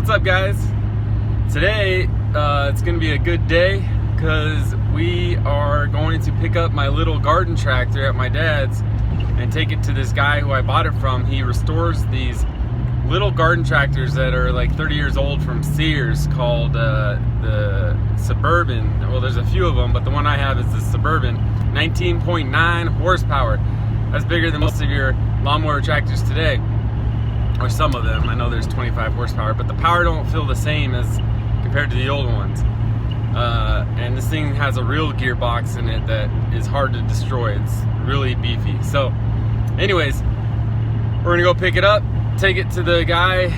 What's up, guys? Today it's gonna be a good day because we are going to pick up my little garden tractor at my dad's and take it to this guy who I bought it from. He restores these little garden tractors that are like 30 years old from Sears, called the Suburban. Well, there's a few of them, but the one I have is the Suburban, 19.9 horsepower. That's bigger than most of your lawnmower tractors today, or some of them. I know there's 25 horsepower, but the power don't feel the same as compared to the old ones. And this thing has a real gearbox in it that is hard to destroy. It's really beefy. So anyways, we're gonna go pick it up, take it to the guy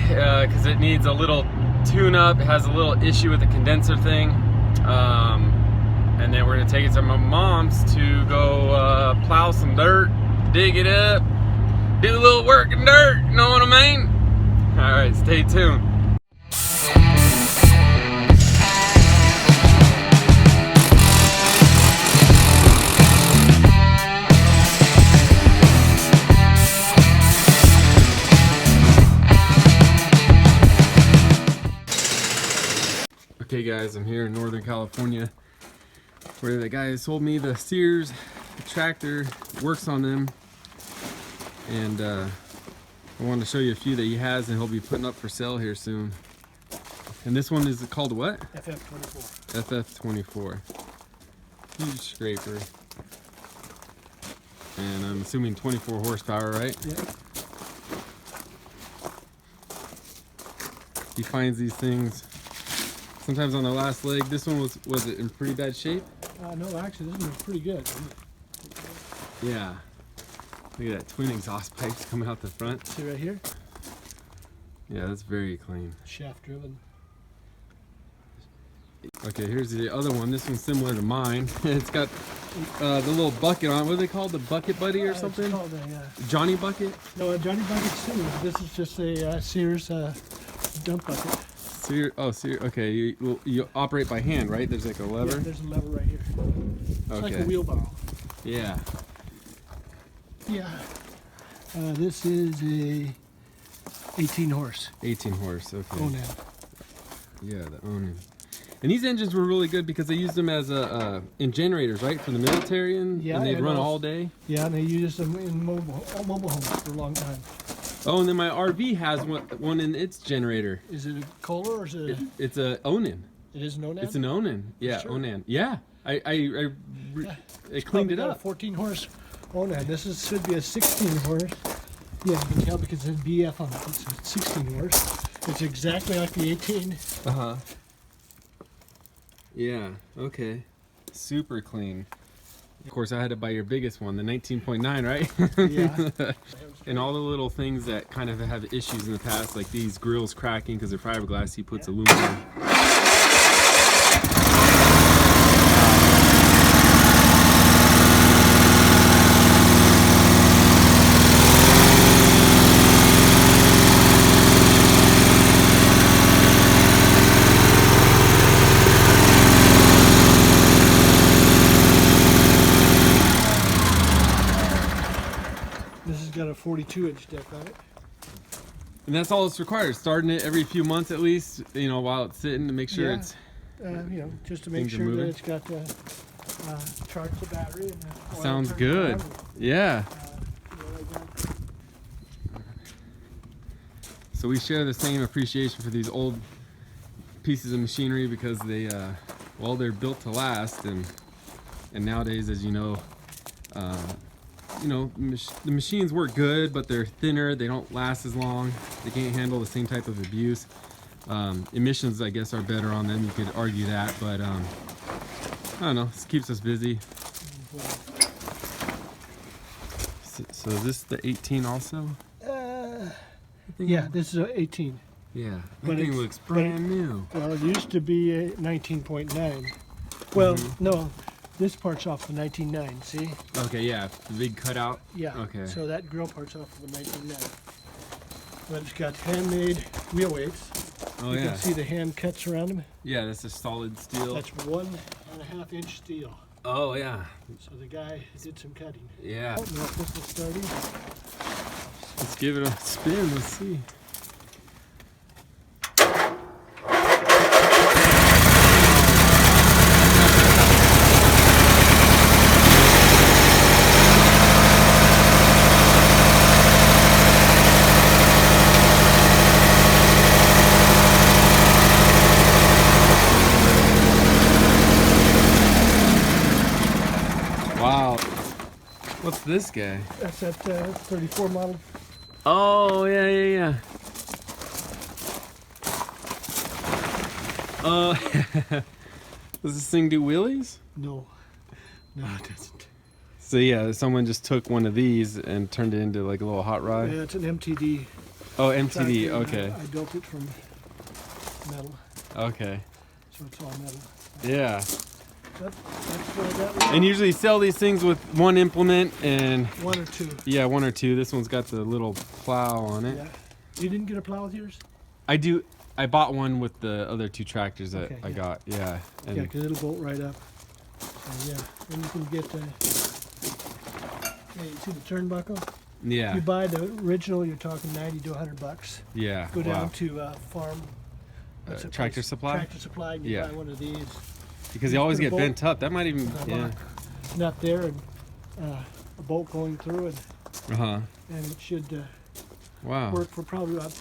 because it needs a little tune-up. It has a little issue with the condenser thing, and then we're gonna take it to my mom's to go plow some dirt, dig it up, do a little work in dirt, you know what I mean? All right, stay tuned. Okay guys, I'm here in Northern California where the guy sold me the Sears tractor, works on them, and I wanted to show you a few that he has and he'll be putting up for sale here soon. And this one is called what? FF24. FF24. Huge scraper. And I'm assuming 24 horsepower, right? Yeah. He finds these things sometimes on the last leg. This one was it in pretty bad shape? No, actually, this one's pretty good. Yeah. Look at that, twin exhaust pipes coming out the front. See right here? Yeah, that's very clean. Shaft driven. Okay, here's the other one. This one's similar to mine. It's got the little bucket on. What are they called? The Bucket Buddy or something? It's called Johnny Bucket? no, Johnny Bucket Sears. This is just a Sears dump bucket. Sears. Oh, Sears. Okay, you operate by hand, right? There's like a lever? Yeah, there's a lever right here. It's like a wheelbarrow. Yeah. Yeah. This is a 18 horse. 18 horse, okay. WnD. Yeah, the WnD. And these engines were really good because they used them as in generators, right? For the military, and they'd run all day. Yeah, and they used them in mobile homes for a long time. Oh, and then my RV has one in its generator. Is it a Kohler or is it? It's a WnD. It is an WnD? It's an WnD. Yeah, sure? WnD. Yeah, I cleaned it up. A 14 horse WnD. This should be a 16 horse. Yeah, you can tell because it has BF on it. It's a 16 horse. It's exactly like the 18. Uh-huh. Yeah, okay. Super clean. Of course, I had to buy your biggest one, the 19.9, right? Yeah. And all the little things that kind of have issues in the past, like these grills cracking because they're fiberglass, he puts aluminum. Got a 42-inch deck on it. And that's all it's required, starting it every few months at least, you know, while it's sitting to make sure it's... you know, just to make sure that it's got charge the battery. And the sounds good. Yeah. So we share the same appreciation for these old pieces of machinery because they, well, they're built to last, and nowadays, as you know, the machines work good, but they're thinner, they don't last as long, they can't handle the same type of abuse. Emissions, I guess, are better on them, you could argue that, but I don't know, this keeps us busy. So is this the 18 also? Yeah, this is an 18. Yeah, that thing looks brand new. Well, it used to be a 19.9. Well, no. This part's off the 19.9, see? Okay, yeah, the big cutout. Yeah. Okay. So that grill part's off of the 19.9. But it's got handmade wheel weights. Oh, you yeah. can see the hand cuts around them. Yeah, that's a solid steel. That's 1.5 inch steel. Oh, yeah. So the guy did some cutting. Yeah. I don't know if this is starting. Let's give it a spin, let's see. this guy? That's that 34 model. Oh, yeah. Does this thing do wheelies? No, it doesn't. So yeah, someone just took one of these and turned it into like a little hot rod. Yeah, it's an MTD. Oh, MTD. tractor. Okay. I built it from metal, Okay. so it's all metal. Yeah. That's what I got. And usually sell these things with one implement and One or two. yeah, one or two. This one's got the little plow on it. Yeah. You didn't get a plow with yours? I do. I bought one with the other two tractors that Okay, I yeah. got. Yeah. And Yeah, because it'll bolt right up. So yeah, then you can get. Yeah, you see the turnbuckle? yeah. You buy the original, you're talking $90 to $100. Yeah. Go down Wow. to farm. what's that Tractor place? Supply? Tractor Supply, and you Yeah. buy one of these. Because they always put a get bolt bent up. That might even. a Yeah. lock nut there and a bolt going through it, Uh-huh. and it should Wow. work for probably about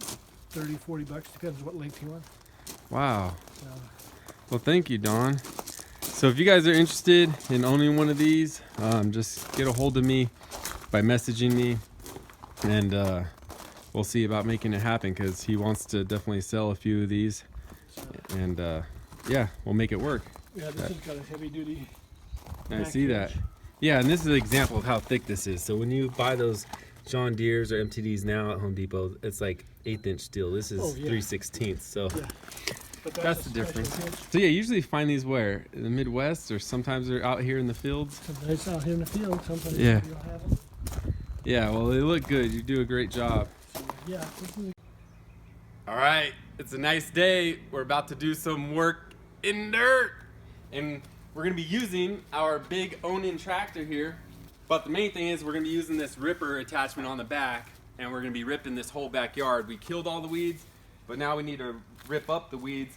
$30, $40. Depends what length you want. Wow. So, Well, thank you, Don. So if you guys are interested in owning one of these, just get a hold of me by messaging me, and we'll see about making it happen, because he wants to definitely sell a few of these, and yeah, we'll make it work. yeah, this has got a heavy duty. I see that. Yeah, and this is an example of how thick this is. So when you buy those John Deere's or MTDs now at Home Depot, it's like 1/8 inch steel. This is Oh, yeah. 3/16. So Yeah. But that's a the special difference. pinch. So yeah, usually you find these where? In the Midwest, or sometimes they're out here in the fields. Sometimes out here in the field, sometimes Yeah. you don't have them. Yeah, well, they look good. You do a great job. So, yeah, this is All right, it's a nice day. We're about to do some work in dirt, and we're gonna be using our big Onin tractor here. But the main thing is we're gonna be using this ripper attachment on the back, and we're gonna be ripping this whole backyard. We killed all the weeds, but now we need to rip up the weeds.